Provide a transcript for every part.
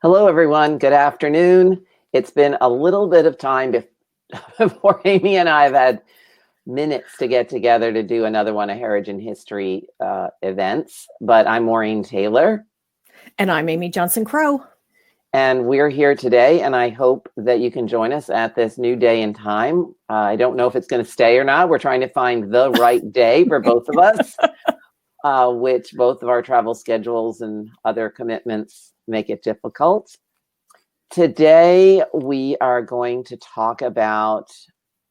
Hello, everyone. Good afternoon. It's been a little bit of time before Amy and I have had minutes to get together to do another one of Heritage and History events. But I'm Maureen Taylor. And I'm Amy Johnson-Crow. And we're here today, and I hope that you can join us at this new day and time. I don't know if it's going to stay or not. We're trying to find the right day for both of us, which both of our travel schedules and other commitments make it difficult. Today, we are going to talk about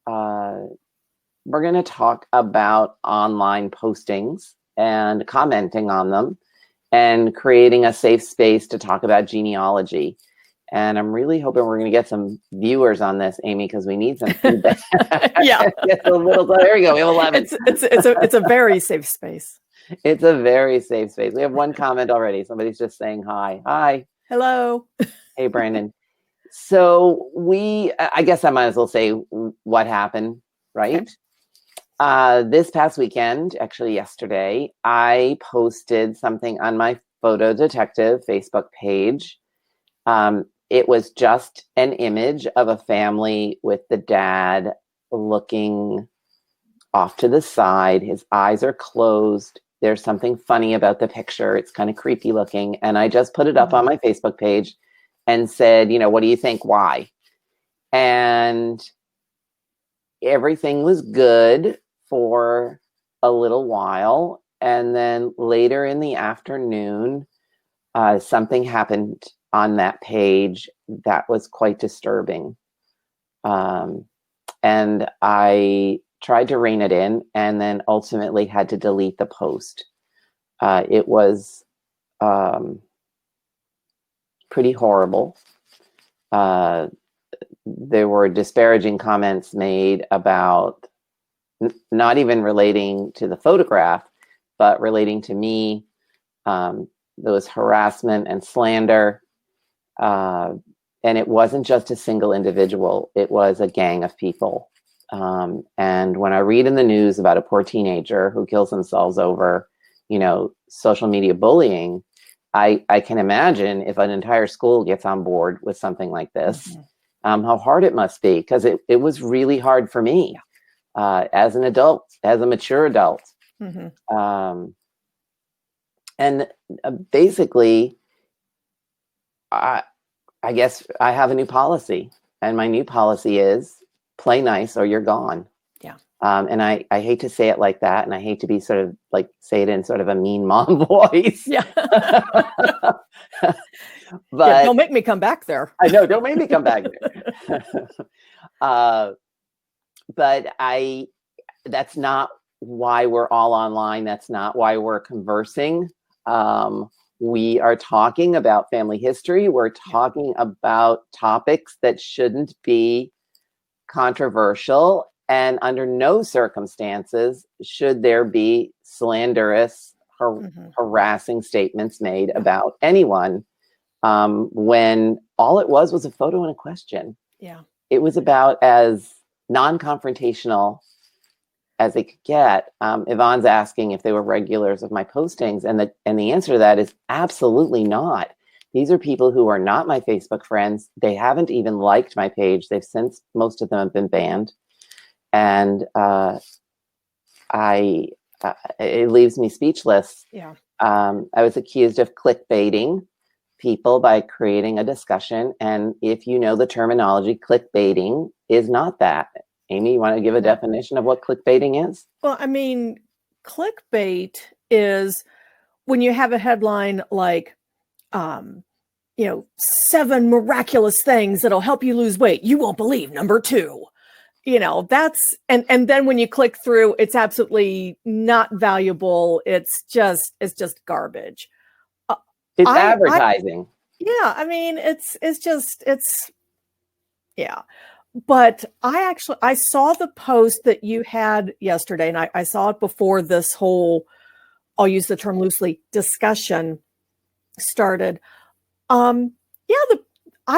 online postings and commenting on them and creating a safe space to talk about genealogy. And I'm really hoping we're going to get some viewers on this, Amy, because we need some feedback. Yeah. There we go. We have 11. It's a very safe space. It's a very safe space. We have one comment already. Somebody's just saying hi. Hi. Hello. Hey, Brandon. So I guess I might as well say what happened, right? Okay. This past weekend, actually yesterday, I posted something on my Photo Detective Facebook page. It was just an image of a family with the dad looking off to the side. His eyes are closed. There's something funny about the picture. It's kind of creepy looking. And I just put it up on my Facebook page and said, what do you think? Why? And everything was good for a little while. And then later in the afternoon, something happened on that page that was quite disturbing. And I tried to rein it in and then ultimately had to delete the post. It was pretty horrible. There were disparaging comments made about not even relating to the photograph, but relating to me. There was harassment and slander. And it wasn't just a single individual. It was a gang of people. And when I read in the news about a poor teenager who kills themselves over, social media bullying, I can imagine if an entire school gets on board with something like this, how hard it must be, because it was really hard for me as an adult, as a mature adult. And basically, I guess I have a new policy, and my new policy is play nice or you're gone. Yeah. And I hate to say it like that, and I hate to be sort of like say it in sort of a mean mom voice. Yeah. But yeah, don't make me come back there. I know, don't make me come back there. But that's not why we're all online. That's not why we're conversing. We are talking about family history. We're talking about topics that shouldn't be controversial, and under no circumstances should there be slanderous, harassing statements made about anyone, when all it was a photo and a question. Yeah. It was about as non-confrontational as they could get. Yvonne's asking if they were regulars of my postings, and the answer to that is absolutely not. These are people who are not my Facebook friends. They haven't even liked my page. Most of them have been banned. And it leaves me speechless. Yeah. I was accused of clickbaiting people by creating a discussion. And if you know the terminology, clickbaiting is not that. Amy, you want to give a definition of what clickbaiting is? Well, I mean, clickbait is when you have a headline like, 7 miraculous things that'll help you lose weight. You won't believe number 2. That's, and then when you click through, it's absolutely not valuable. It's just garbage. It's advertising. Yeah. But I saw the post that you had yesterday, and I saw it before this whole, I'll use the term loosely, discussion started. I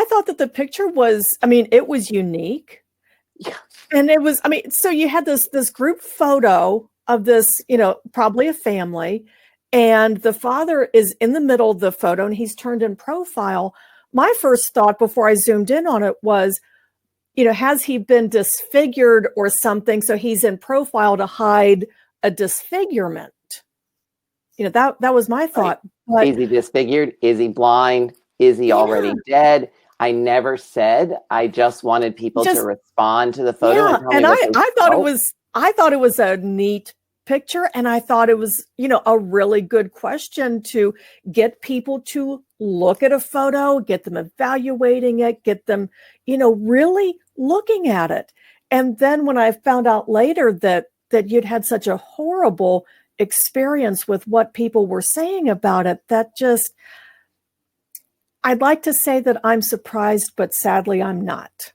thought that the picture was, it was unique. Yeah. And it was, so you had this group photo of this, probably a family, and the father is in the middle of the photo and he's turned in profile, my first thought before I zoomed in on it was, has he been disfigured or something? So he's in profile to hide a disfigurement. That was my thought. But is he disfigured? Is he blind? Is he already dead? I never said. I just wanted people to respond to the photo. Yeah, and I thought it was a neat picture, and I thought it was, a really good question to get people to look at a photo, get them evaluating it, get them, really looking at it. And then when I found out later that you'd had such a horrible experience with what people were saying about it, I'd like to say that I'm surprised, but sadly I'm not.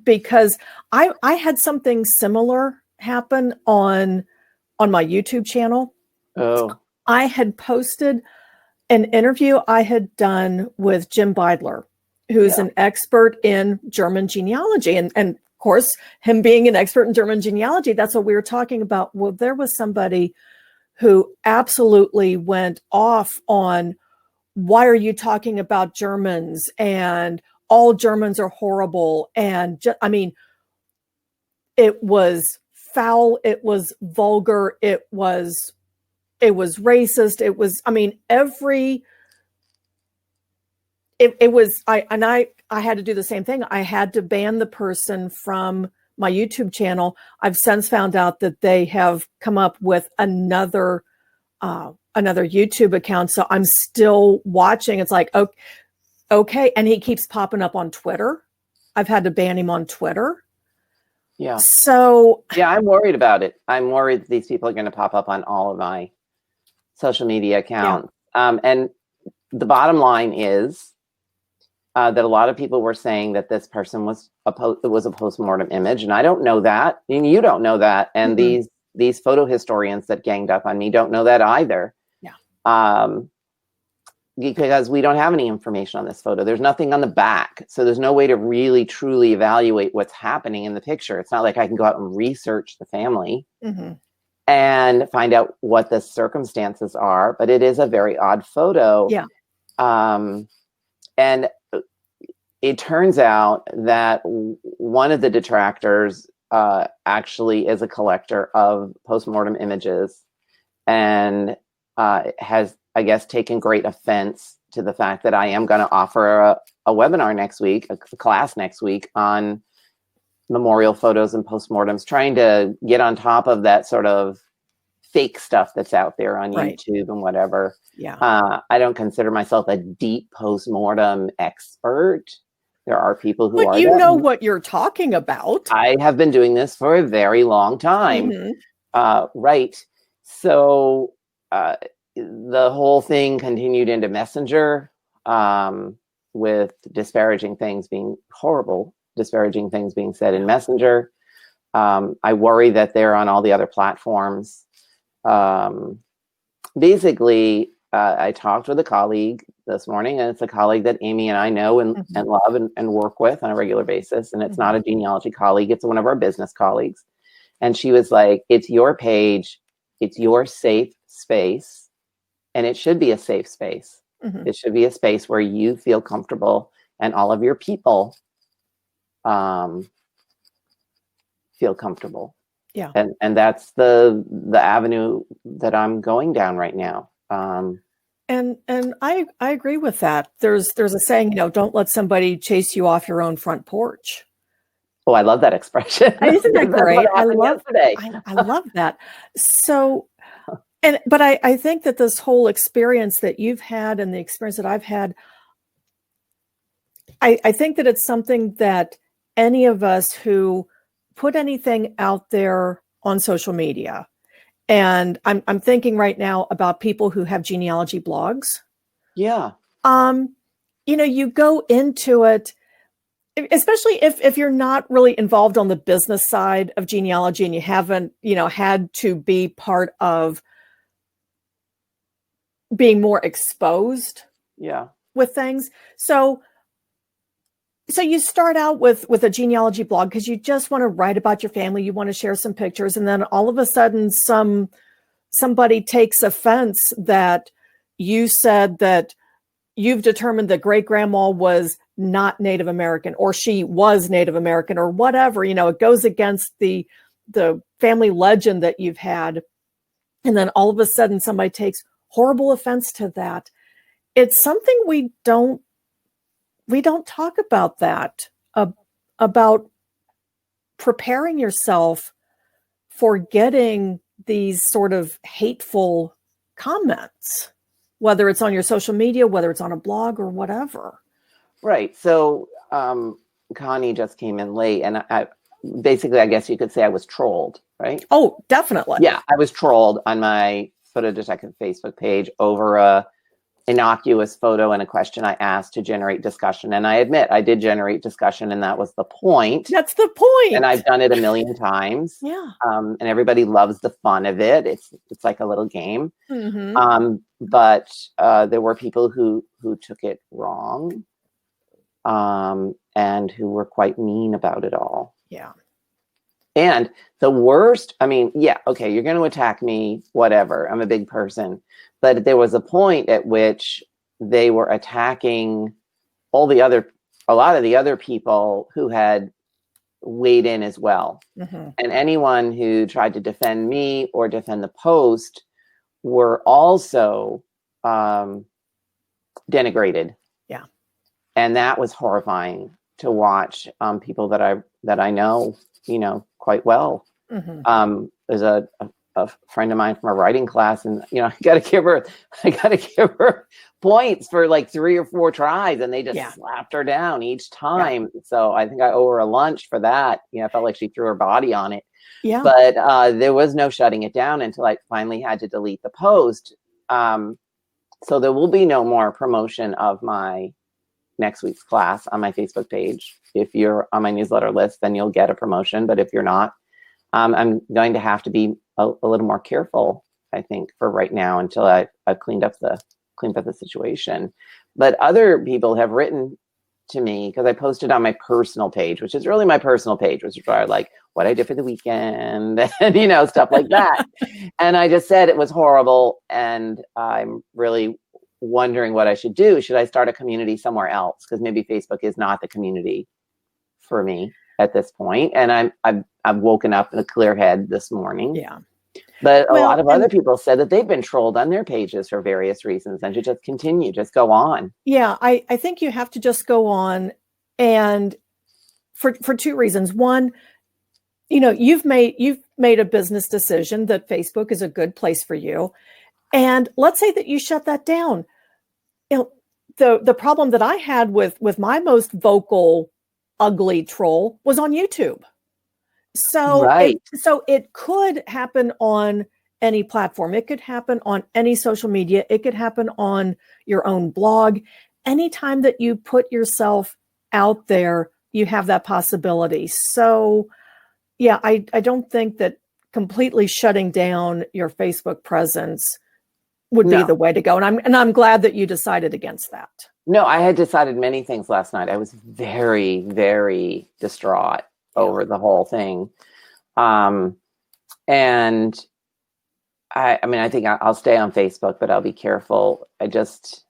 Because I had something similar happen on my YouTube channel. Oh. I had posted an interview I had done with Jim Beidler, who's an expert in German genealogy. And of course, him being an expert in German genealogy, that's what we were talking about. Well, there was somebody who absolutely went off on, why are you talking about Germans? And all Germans are horrible. And it was foul. It was vulgar. It was racist. It was, I had to do the same thing. I had to ban the person from my YouTube channel. I've since found out that they have come up with another YouTube account. So I'm still watching. It's like, okay. And he keeps popping up on Twitter. I've had to ban him on Twitter. Yeah. So yeah, I'm worried about it. I'm worried that these people are going to pop up on all of my social media accounts. Yeah. And the bottom line is that a lot of people were saying that this person was a postmortem image, and I don't know that, and you don't know that, and these photo historians that ganged up on me don't know that either. Yeah. Because we don't have any information on this photo. There's nothing on the back, so there's no way to really truly evaluate what's happening in the picture. It's not like I can go out and research the family and find out what the circumstances are, but it is a very odd photo. Yeah. And it turns out that one of the detractors actually is a collector of postmortem images and has, I guess, taken great offense to the fact that I am going to offer a webinar next week, a class next week on memorial photos and postmortems, trying to get on top of that sort of fake stuff that's out there on YouTube and whatever. Yeah. I don't consider myself a deep postmortem expert. There are people who are. But you know what you're talking about. I have been doing this for a very long time. Right. So the whole thing continued into Messenger with disparaging things being said in Messenger. I worry that they're on all the other platforms. Basically, I talked with a colleague this morning, and it's a colleague that Amy and I know and love and work with on a regular basis. And it's not a genealogy colleague. It's one of our business colleagues. And she was like, it's your page. It's your safe space. And it should be a safe space. It should be a space where you feel comfortable and all of your people feel comfortable. Yeah. And that's the avenue that I'm going down right now. And I agree with that. There's a saying, don't let somebody chase you off your own front porch. Oh, I love that expression. Isn't that great? I love that. So, but I think that this whole experience that you've had and the experience that I've had, I think that it's something that any of us who put anything out there on social media, and I'm thinking right now about people who have genealogy blogs. Yeah. You go into it, especially if you're not really involved on the business side of genealogy and you haven't, had to be part of being more exposed with things. So you start out with a genealogy blog because you just want to write about your family. You want to share some pictures. And then all of a sudden somebody takes offense that you said that, you've determined that great grandma was not Native American, or she was Native American, or whatever, it goes against the family legend that you've had. And then all of a sudden somebody takes horrible offense to that. It's something we don't talk about, that about preparing yourself for getting these sort of hateful comments, whether it's on your social media, whether it's on a blog or whatever. Right. So Connie just came in late, and I basically, I guess you could say I was trolled, right? Oh, definitely. Yeah, I was trolled on my Photo Detective Facebook page over a innocuous photo and a question I asked to generate discussion. And I admit I did generate discussion, and that was the point. That's the point. And I've done it a million times. Yeah. And everybody loves the fun of it. It's like a little game. Mm-hmm. But there were people who took it wrong, and who were quite mean about it all. Yeah. And the worst, I mean, yeah, okay, you're going to attack me, whatever. I'm a big person. But there was a point at which they were attacking a lot of the other people who had weighed in as well. Mm-hmm. And anyone who tried to defend me or defend the post were also denigrated. Yeah. And that was horrifying to watch. People that I know, quite well. Mm-hmm. There's a friend of mine from a writing class, and I gotta give her points for like 3 or 4 tries, and they just slapped her down each time. Yeah. So I think I owe her a lunch for that. I felt like she threw her body on it. Yeah. But there was no shutting it down until I finally had to delete the post. So there will be no more promotion of my next week's class on my Facebook page. If you're on my newsletter list, then you'll get a promotion. But if you're not, I'm going to have to be a little more careful, I think, for right now, until I've cleaned up the situation. But other people have written to me, because I posted on my personal page, which is really my personal page, which is where I like what I did for the weekend and stuff like that. And I just said it was horrible, and I'm really wondering what I should do. Should I start a community somewhere else? Because maybe Facebook is not the community for me at this point. And I've woken up in a clear head this morning. Yeah. But a lot of other people said that they've been trolled on their pages for various reasons, and to just continue, just go on. Yeah, I think you have to just go on, and for 2 reasons. One, you've made a business decision that Facebook is a good place for you. And let's say that you shut that down. The problem that I had with my most vocal, ugly troll was on YouTube. So, right. It could happen on any platform. It could happen on any social media. It could happen on your own blog. Anytime that you put yourself out there, you have that possibility. So, yeah, I don't think that completely shutting down your Facebook presence would be the way to go. And I'm glad that you decided against that. No, I had decided many things last night. I was very, very distraught over the whole thing. And I think I'll stay on Facebook, but I'll be careful. I just,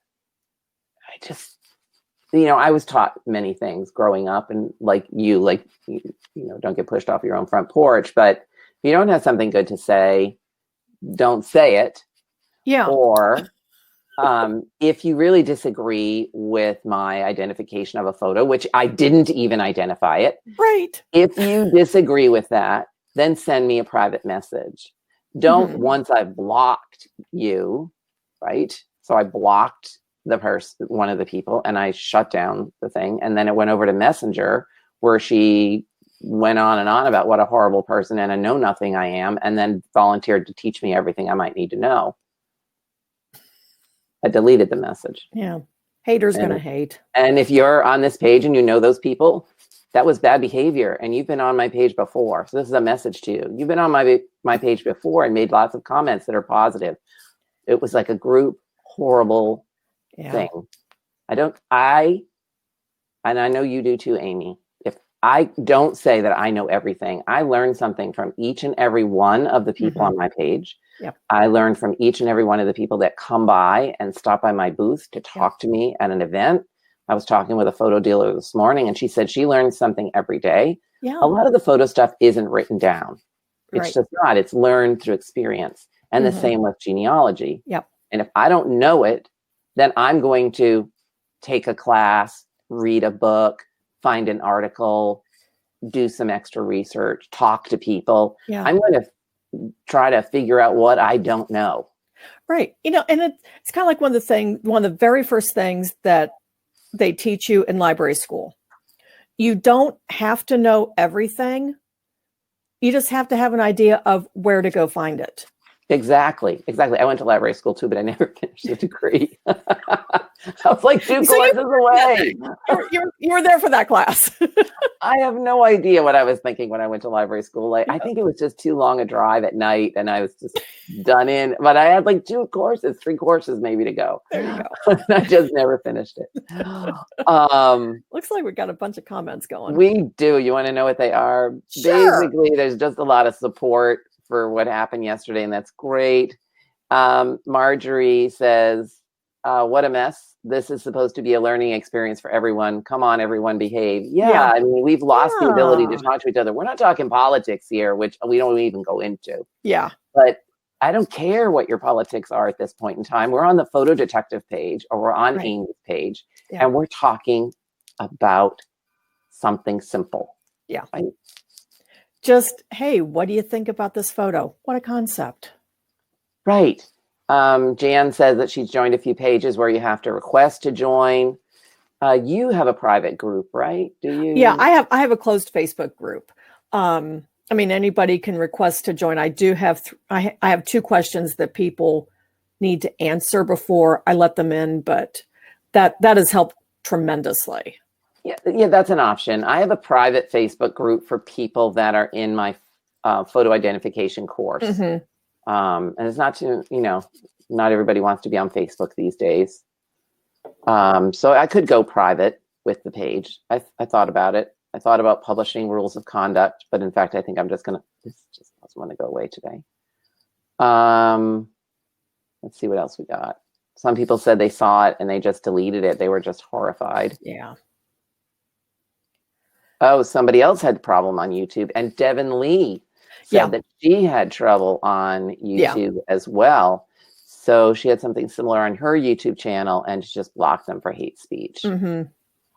I was taught many things growing up, and don't get pushed off your own front porch, but if you don't have something good to say, don't say it. Yeah. Or if you really disagree with my identification of a photo, which I didn't even identify it. Right. If you disagree with that, then send me a private message. Don't once I've blocked you, right? So I blocked one of the people, and I shut down the thing. And then it went over to Messenger, where she went on and on about what a horrible person and a know-nothing I am, and then volunteered to teach me everything I might need to know. I deleted the message. Yeah. Haters going to hate. And if you're on this page and you know those people, that was bad behavior. And you've been on my page before. So this is a message to you. You've been on my page before and made lots of comments that are positive. It was like a group horrible thing. And I know you do too, Amy. If I don't say that I know everything, I learn something from each and every one of the people on my page. Yeah. I learn from each and every one of the people that come by and stop by my booth to talk to me at an event. I was talking with a photo dealer this morning, and she said she learns something every day. Yeah. A lot of the photo stuff isn't written down. It's Right. just not. It's learned through experience. And the same with genealogy. Yep. And if I don't know it, then I'm going to take a class, read a book, find an article, do some extra research, talk to people. Yeah. I'm going to try to figure out what I don't know. Right. You know, and it's kind of like one of the very first things that they teach you in library school. You don't have to know everything. You just have to have an idea of where to go find it. Exactly. I went to library school too, but I never finished the degree. I was like 2 courses away. You were there for that class. I have no idea what I was thinking when I went to library school. Like, I think it was just too long a drive at night, and I was just done in. But I had like 3 courses maybe to go. There you go. I just never finished it. Looks like we got a bunch of comments going. We do. You want to know what they are? Sure. Basically, there's just a lot of support for what happened yesterday, and that's great. Marjorie says, what a mess. This is supposed to be a learning experience for everyone. Come on, everyone, behave. Yeah. I mean, we've lost the ability to talk to each other. We're not talking politics here, which we don't even go into. Yeah. But I don't care what your politics are at this point in time. We're on the Photo Detective page, or we're on Amy's page, and we're talking about something simple. Yeah. Right? Just, hey, what do you think about this photo? What a concept. Right. Jan says that she's joined a few pages where you have to request to join. You have a private group, right? Do you? Yeah, I have a closed Facebook group. I mean, anybody can request to join. I do have I have 2 questions that people need to answer before I let them in, but that has helped tremendously. Yeah, that's an option. I have a private Facebook group for people that are in my photo identification course. And it's not too, not everybody wants to be on Facebook these days. So I could go private with the page. I thought about it. I thought about publishing rules of conduct, but in fact, I think I'm just going to, this just doesn't want to go away today. Let's see what else we got. Some people said they saw it and they just deleted it. They were just horrified. Yeah. Oh, somebody else had a problem on YouTube. And Devin Lee said that she had trouble on YouTube as well. So she had something similar on her YouTube channel and just blocked them for hate speech.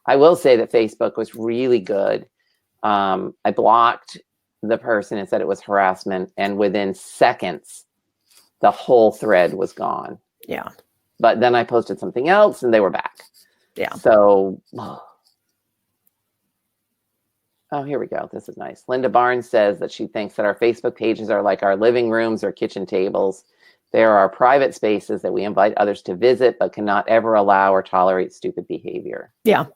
I will say that Facebook was really good. I blocked the person and said it was harassment. And within seconds, the whole thread was gone. Yeah. But then I posted something else and they were back. Yeah. So... Oh, here we go. This is nice. Linda Barnes says that she thinks that our Facebook pages are like our living rooms or kitchen tables. There are private spaces that we invite others to visit, but cannot ever allow or tolerate stupid behavior. Yeah.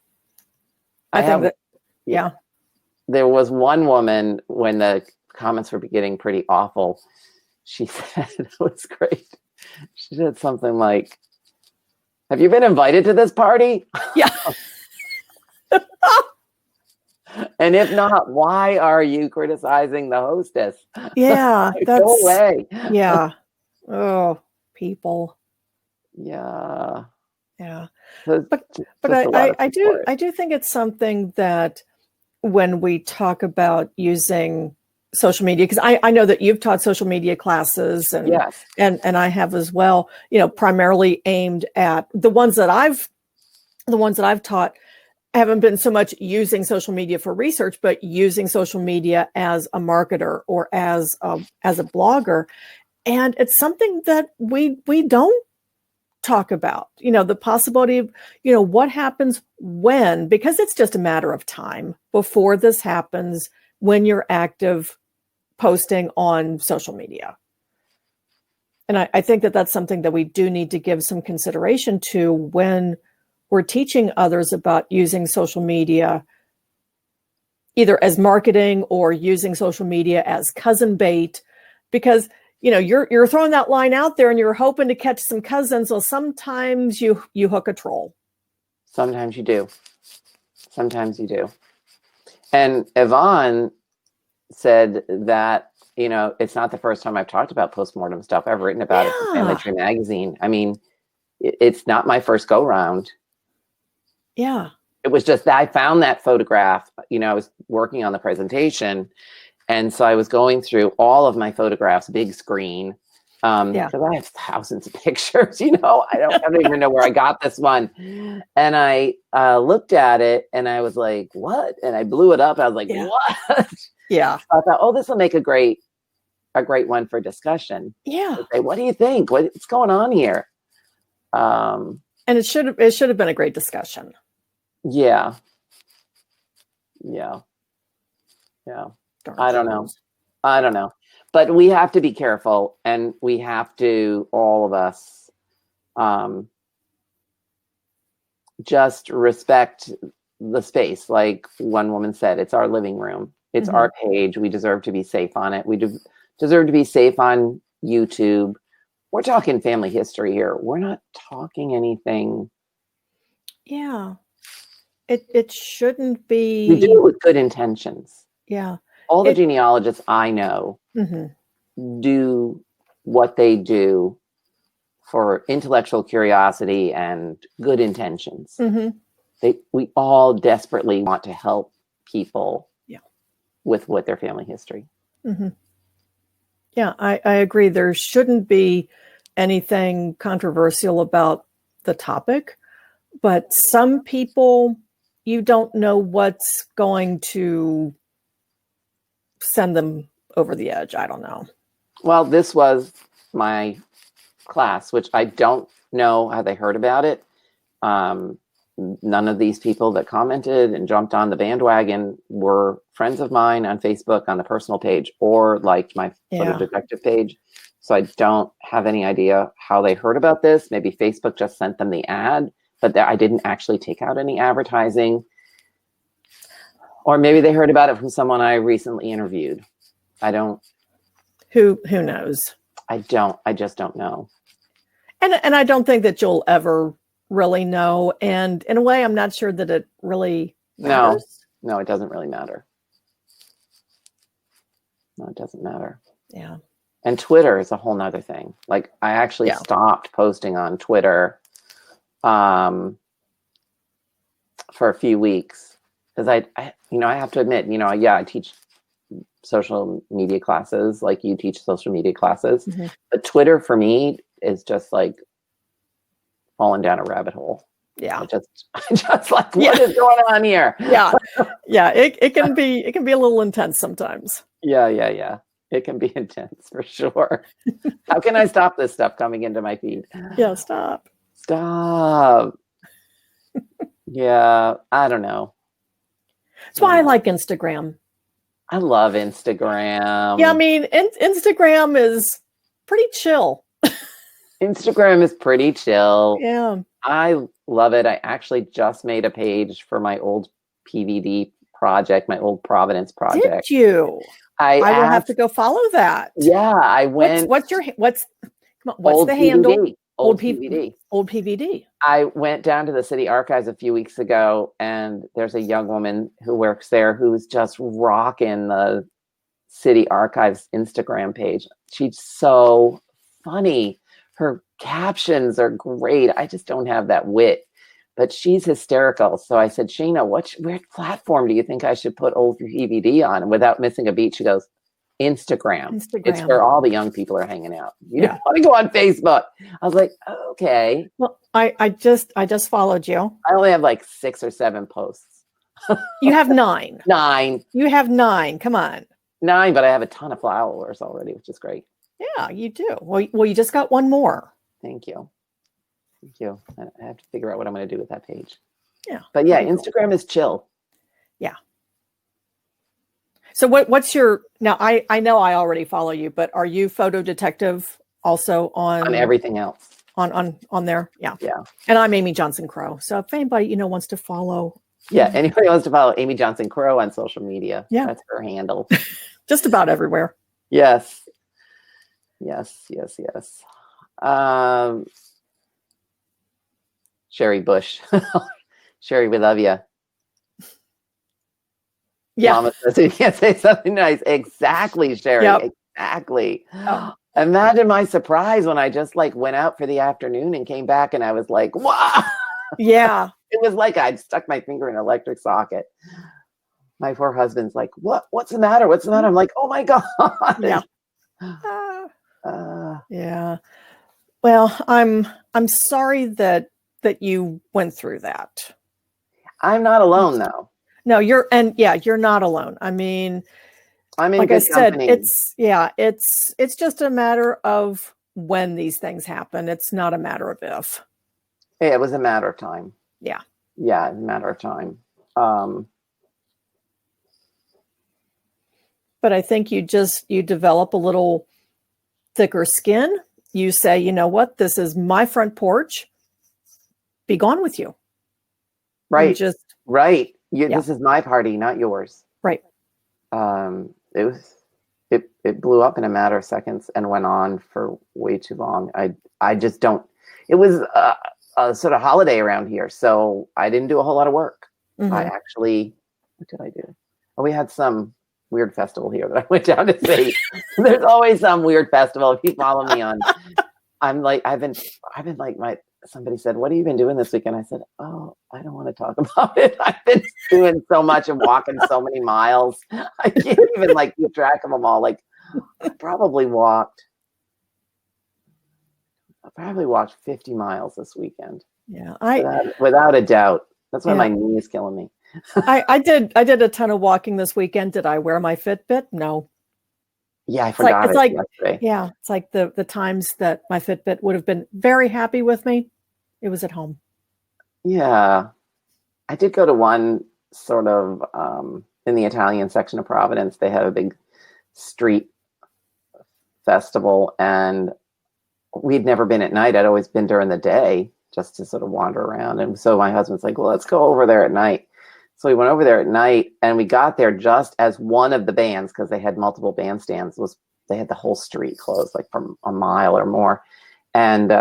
I think that, yeah. There was one woman when the comments were getting pretty awful. She said, it was great. She said something like, have you been invited to this party? Yeah. And if not, why are you criticizing the hostess? Yeah, go away. Yeah. Oh, people. Yeah. Yeah. But I do think it's something that when we talk about using social media, because I know that you've taught social media classes and I have as well, primarily aimed at the ones that I've taught. Haven't been so much using social media for research, but using social media as a marketer or as a blogger. And it's something that we don't talk about, the possibility of, what happens when, because it's just a matter of time before this happens when you're active posting on social media. And I think that that's something that we do need to give some consideration to when we're teaching others about using social media, either as marketing or using social media as cousin bait, because you're throwing that line out there and you're hoping to catch some cousins. Well, sometimes you hook a troll. Sometimes you do. Sometimes you do. And Yvonne said that it's not the first time I've talked about postmortem stuff. I've written about it for Family Tree Magazine. I mean, it's not my first go round. Yeah. It was just that I found that photograph, I was working on the presentation. And so I was going through all of my photographs, big screen, because I have thousands of pictures, I don't even know where I got this one. And I looked at it and I was like, what? And I blew it up. I was like, what? Yeah. So I thought, this will make a great one for discussion. Yeah. Say, what do you think? What's going on here? And it should have been a great discussion. Yeah. Yeah. Yeah. I don't know. But we have to be careful, and we have to, all of us, just respect the space. Like one woman said, it's our living room. It's our page. We deserve to be safe on it. We deserve to be safe on YouTube. We're talking family history here. We're not talking anything. Yeah. It shouldn't be. We do it with good intentions. Yeah. All the genealogists I know do what they do for intellectual curiosity and good intentions. We all desperately want to help people with what their family history. Yeah, I agree. There shouldn't be anything controversial about the topic, but some people, you don't know what's going to send them over the edge. I don't know. Well, this was my class, which I don't know how they heard about it. None of these people that commented and jumped on the bandwagon were friends of mine on Facebook on the personal page or liked my photo detective page. So I don't have any idea how they heard about this. Maybe Facebook just sent them the ad, but I didn't actually take out any advertising. Or maybe they heard about it from someone I recently interviewed. I don't. Who knows? I just don't know. And I don't think that you'll ever really know. And in a way, I'm not sure that it really matters. No, it doesn't really matter. No, it doesn't matter. Yeah. And Twitter is a whole nother thing. Like I actually stopped posting on Twitter for a few weeks because I have to admit, I teach social media classes like you teach social media classes, but Twitter for me is just like falling down a rabbit hole. Yeah. I just like, what is going on here? Yeah. Yeah. It can be a little intense sometimes. Yeah. It can be intense for sure. How can I stop this stuff coming into my feed? Yeah. Stop. Yeah. I don't know. That's why I like Instagram. I love Instagram. Yeah. I mean, Instagram is pretty chill. Instagram is pretty chill. Yeah. I love it. I actually just made a page for my old PVD project, my old Providence project. Did you? I will have to go follow that. Yeah, I went. What's the handle? Old PVD. Old PVD. I went down to the city archives a few weeks ago, and there's a young woman who works there who's just rocking the city archives Instagram page. She's so funny. Her captions are great. I just don't have that wit, but she's hysterical. So I said, Sheena, what platform do you think I should put old PVD on? And without missing a beat, she goes, Instagram. It's where all the young people are hanging out. You don't want to go on Facebook. I was like, okay. Well, I just followed you. I only have like 6 or 7 posts. You have 9. 9. You have 9. Come on. 9, but I have a ton of followers already, which is great. Yeah, you do. Well, you just got one more. Thank you. I have to figure out what I'm going to do with that page. Yeah. But yeah, Instagram is chill. Yeah. So what's your, now I know I already follow you, but are you Photo Detective also on everything else? On there? Yeah. Yeah. And I'm Amy Johnson Crow. So if anybody, wants to follow. Yeah. Anybody wants to follow Amy Johnson Crow on social media. Yeah. That's her handle. Just about everywhere. Yes. Sherry Bush. Sherry, we love you. Yeah. Mama says you can't say something nice. Exactly, Sherry. Yep. Exactly. Oh. Imagine my surprise when I just like went out for the afternoon and came back and I was like, wow. Yeah. It was like I'd stuck my finger in an electric socket. My poor husband's like, what's the matter? What's the matter? I'm like, oh my God. Yeah. Uh, Yeah. Well, I'm sorry that you went through that. I'm not alone though. No, you're not alone. I mean, I'm in like I good said, company. it's just a matter of when these things happen. It's not a matter of if. It was a matter of time. Yeah. Yeah, it's a matter of time. But I think you develop a little thicker skin. You say, you know what, this is my front porch. Be gone with you. Right. Right. Yeah. This is my party, not yours. Right. It blew up in a matter of seconds and went on for way too long. I just don't. It was a sort of holiday around here, so I didn't do a whole lot of work. Mm-hmm. I actually, what did I do? Oh, we had some weird festival here that I went down to see. There's always some weird festival. If you follow me on, I've been like somebody said, what have you been doing this weekend? I said, oh, I don't want to talk about it. I've been doing so much and walking so many miles. I can't even like keep track of them all. Like I probably walked 50 miles this weekend. Yeah. Without a doubt. That's why my knee is killing me. I did a ton of walking this weekend. Did I wear my Fitbit? No. Yeah, I forgot it yesterday. Yeah, it's like the times that my Fitbit would have been very happy with me, it was at home. Yeah. I did go to one sort of in the Italian section of Providence. They had a big street festival and we'd never been at night. I'd always been during the day just to sort of wander around. And so my husband's like, well, let's go over there at night. So we went over there at night and we got there just as one of the bands, because they had multiple bandstands, they had the whole street closed like from a mile or more. And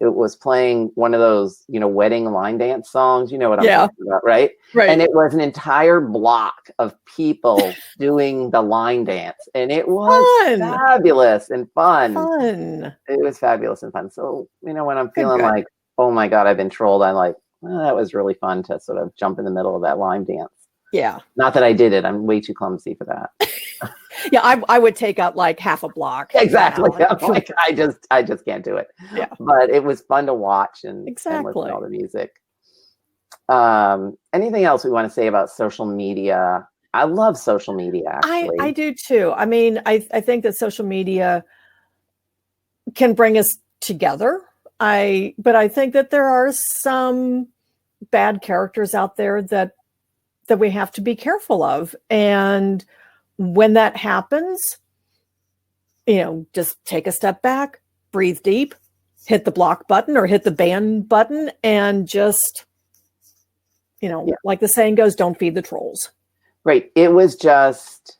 it was playing one of those, wedding line dance songs. You know what I'm talking about, right? Right. And it was an entire block of people doing the line dance. And it was fabulous and fun. It was fabulous and fun. So, when I'm feeling like, oh my God, I've been trolled, I'm like, well, that was really fun to sort of jump in the middle of that line dance. Yeah. Not that I did it. I'm way too clumsy for that. Yeah, I would take out like half a block. Exactly. Like, I just can't do it. Yeah. But it was fun to watch and listen to all the music. Anything else we want to say about social media? I love social media, actually. I do too. I mean, I think that social media can bring us together. But I think that there are some bad characters out there that we have to be careful of. And when that happens, just take a step back, breathe deep, hit the block button or hit the ban button, and just, like the saying goes, don't feed the trolls. Right. It was just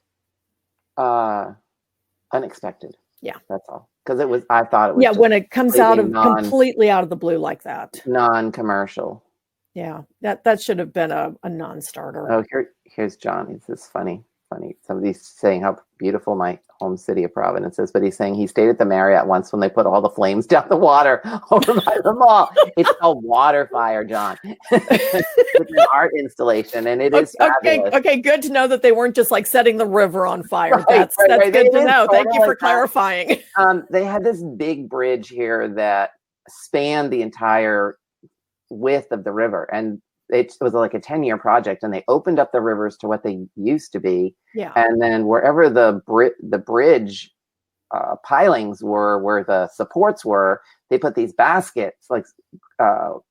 unexpected. Yeah. That's all. Because I thought it was. Yeah, when it comes out of completely out of the blue like that. Non-commercial. Yeah, that should have been a non-starter. Oh, here's John. This is funny. Somebody's saying how beautiful my home city of Providence is, but he's saying he stayed at the Marriott once when they put all the flames down the water over by the mall. It's called Water Fire, John. It's an art installation, and it is fabulous. Okay, good to know that they weren't just like setting the river on fire. Right, that's good to know. Thank you for clarifying. They had this big bridge here that spanned the entire width of the river, and it was like a 10-year project, and they opened up the rivers to what they used to be. Yeah. And then wherever the bridge pilings were, where the supports were, they put these baskets, like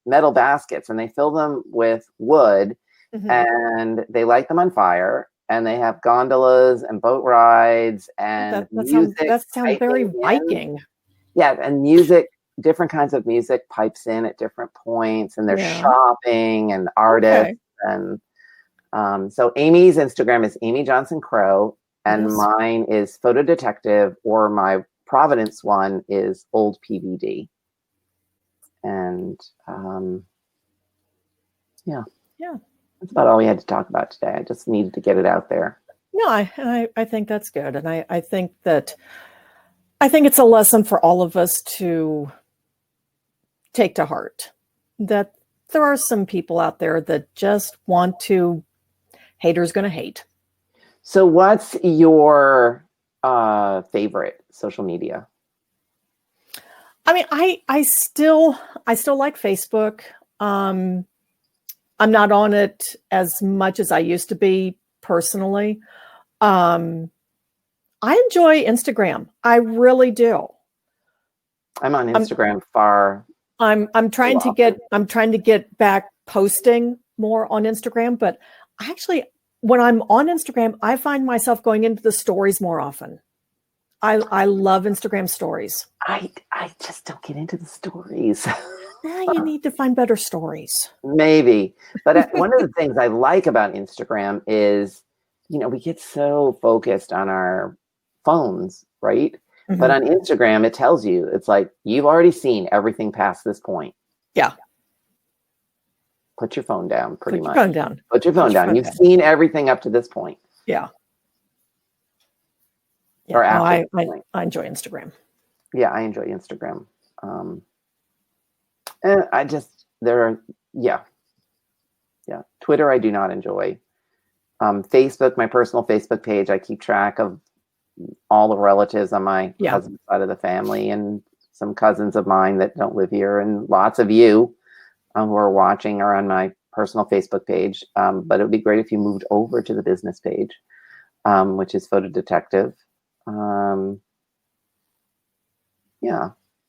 metal baskets, and they fill them with wood, and they light them on fire, and they have gondolas and boat rides and music. That sounds very Viking. Yeah, and music. Different kinds of music pipes in at different points, and there's shopping and artists. And so Amy's Instagram is Amy Johnson Crow, and mine is Photo Detective, or my Providence one is Old PVD. And that's about all we had to talk about today. I just needed to get it out there. No, I think that's good. And I think it's a lesson for all of us to take to heart that there are some people out there that just want to, haters gonna hate. So what's your favorite social media? I mean, I still like Facebook. I'm not on it as much as I used to be personally. I enjoy Instagram. I really do. I'm on Instagram far. I'm trying to get back posting more on Instagram, but actually when I'm on Instagram, I find myself going into the stories more often. I love Instagram stories. I just don't get into the stories. You need to find better stories. Maybe. But one of the things I like about Instagram is, we get so focused on our phones, right? Mm-hmm. But on Instagram, it tells you, it's like, you've already seen everything past this point. Yeah. Put your phone down, pretty much. Put your phone down. You've seen everything up to this point. Yeah. Or after I enjoy Instagram. Yeah, I enjoy Instagram. Twitter, I do not enjoy. Facebook, my personal Facebook page, I keep track of all the relatives on my cousin's side of the family and some cousins of mine that don't live here, and lots of you who are watching are on my personal Facebook page. But it would be great if you moved over to the business page, which is Photo Detective.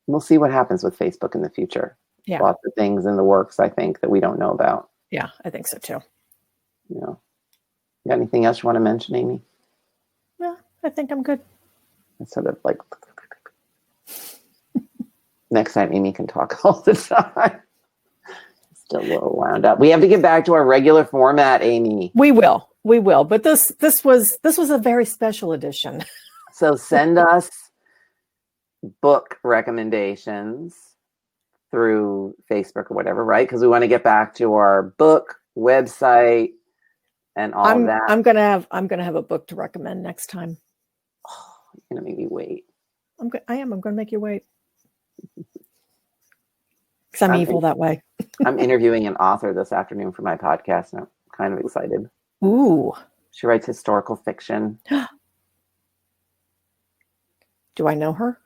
We'll see what happens with Facebook in the future. Yeah. Lots of things in the works, I think, that we don't know about. Yeah, I think so too. You got anything else you want to mention, Amy? No, I think I'm good. It's sort of like next time Amy can talk all the time. Still a little wound up. We have to get back to our regular format, Amy. We will. But this was a very special edition. So send us book recommendations through Facebook or whatever, right? Because we want to get back to our book website and all of that. I'm gonna have a book to recommend next time. Oh, you're gonna make me wait. I'm gonna make you wait. Because I'm evil that way. I'm interviewing an author this afternoon for my podcast, and I'm kind of excited. Ooh. She writes historical fiction. Do I know her?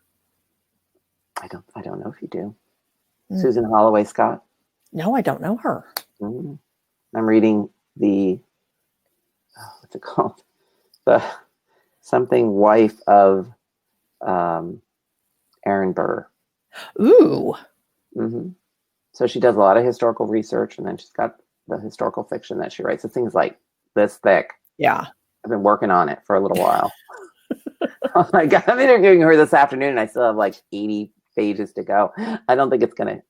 I don't know if you do. Susan Holloway Scott. No, I don't know her. I'm reading what's it called? The something wife of Aaron Burr. Ooh. Mm-hmm. So she does a lot of historical research, and then she's got the historical fiction that she writes. The thing's like this thick. Yeah. I've been working on it for a little while. Oh my God, I'm interviewing her this afternoon, and I still have like 80 pages to go. I don't think I'm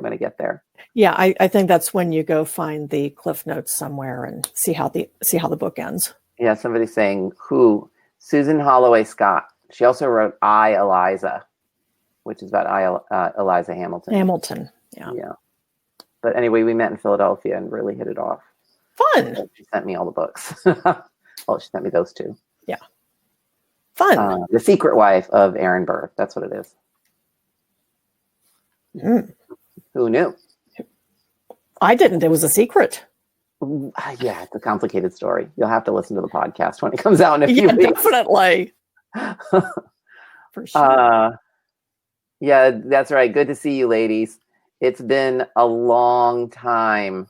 gonna get there. Yeah, I think that's when you go find the Cliff Notes somewhere and see how the book ends. Yeah, somebody's saying who? Susan Holloway Scott. She also wrote I, Eliza, which is about Eliza Hamilton. Yeah. But anyway, we met in Philadelphia and really hit it off. Fun. So she sent me all the books. Well, she sent me those two. Yeah. Fun. The Secret Wife of Aaron Burr. That's what it is. Who knew? I didn't. It was a secret. Yeah, it's a complicated story. You'll have to listen to the podcast when it comes out in a few weeks. Definitely. For sure. Yeah, that's right. Good to see you, ladies. It's been a long time.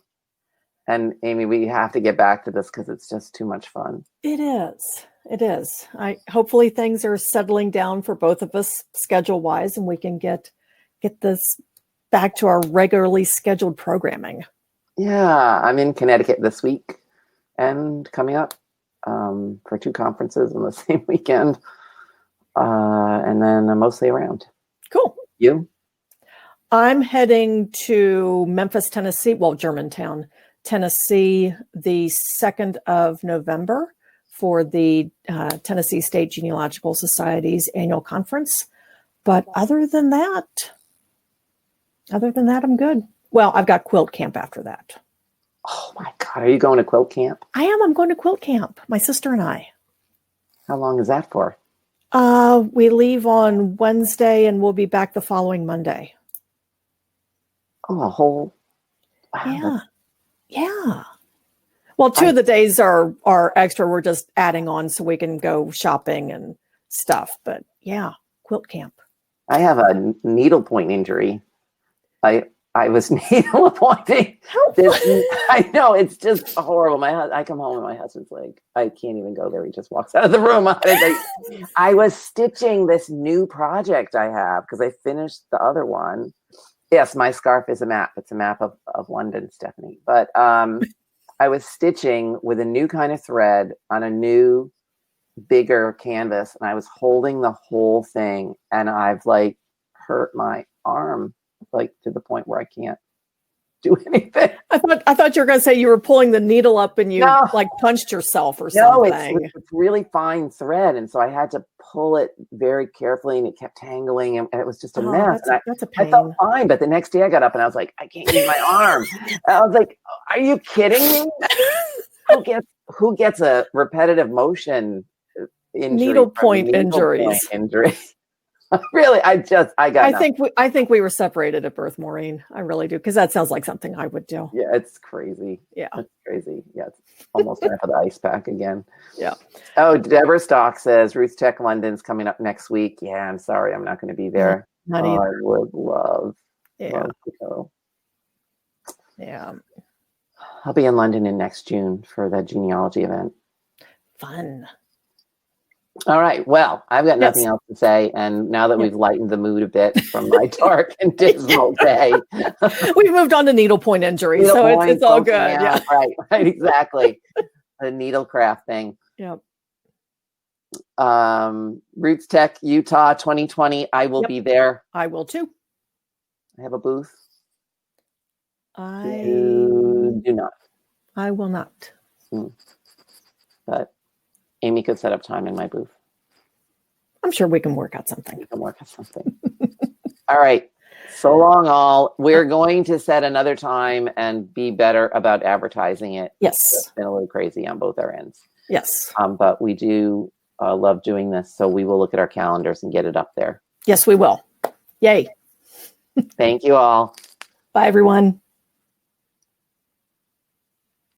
And Amy, we have to get back to this because it's just too much fun. It is. Hopefully things are settling down for both of us schedule-wise, and we can get this back to our regularly scheduled programming. Yeah, I'm in Connecticut this week and coming up for 2 conferences on the same weekend. And then I'm mostly around. Cool. You? I'm heading to Memphis, Tennessee, Germantown, Tennessee, the 2nd of November for the Tennessee State Genealogical Society's annual conference. But other than that, I'm good. Well, I've got Quilt Camp after that. Oh my God. Are you going to Quilt Camp? I am. I'm going to Quilt Camp. My sister and I. How long is that for? We leave on Wednesday and we'll be back the following Monday. Oh, a whole. Wow, Yeah. Yeah. Well, two of the days are extra. We're just adding on so we can go shopping and stuff. But yeah, quilt camp. I have a needlepoint injury. I was needle pointing. I know, it's just horrible. I come home and my husband's like, I can't even go there. He just walks out of the room. I was stitching this new project I have because I finished the other one. Yes, my scarf is a map. It's a map of London, Stephanie. But I was stitching with a new kind of thread on a new, bigger canvas, and I was holding the whole thing, and I've like hurt my arm like to the point where I can't do anything. I thought you were going to say you were pulling the needle up and you like punched yourself or something. No, it's really fine thread, and so I had to pull it very carefully, and it kept tangling, and it was just a mess. That's a pain. I felt fine, but the next day I got up and I was like, I can't use my arm. I was like, are you kidding me? Who gets a repetitive motion injury? Needlepoint injuries. Really, I got. I think we were separated at birth, Maureen. I really do, because that sounds like something I would do. Yeah, it's crazy. Yeah, it's crazy. Yeah, it's almost time for the ice pack again. Yeah. Oh, Deborah Stock says Roots Tech London's coming up next week. Yeah, I'm sorry, I'm not going to be there. Not either. I would love to go. Yeah. I'll be in London in next June for the genealogy event. Fun. All right. Well, I've got nothing else to say. And now that we've lightened the mood a bit from my dark and dismal day, we've moved on to needlepoint injury. So it's all good. Yeah. Right. Exactly. The needlecraft thing. Yep. Roots Tech, Utah 2020. I will be there. I will too. I have a booth. I do not. I will not. But Amy could set up time in my booth. I'm sure we can work out something. We can work out something. All right. So long, all. We're going to set another time and be better about advertising it. Yes. It's been a little crazy on both our ends. Yes. But we do love doing this. So we will look at our calendars and get it up there. Yes, we will. Yay. Thank you all. Bye, everyone.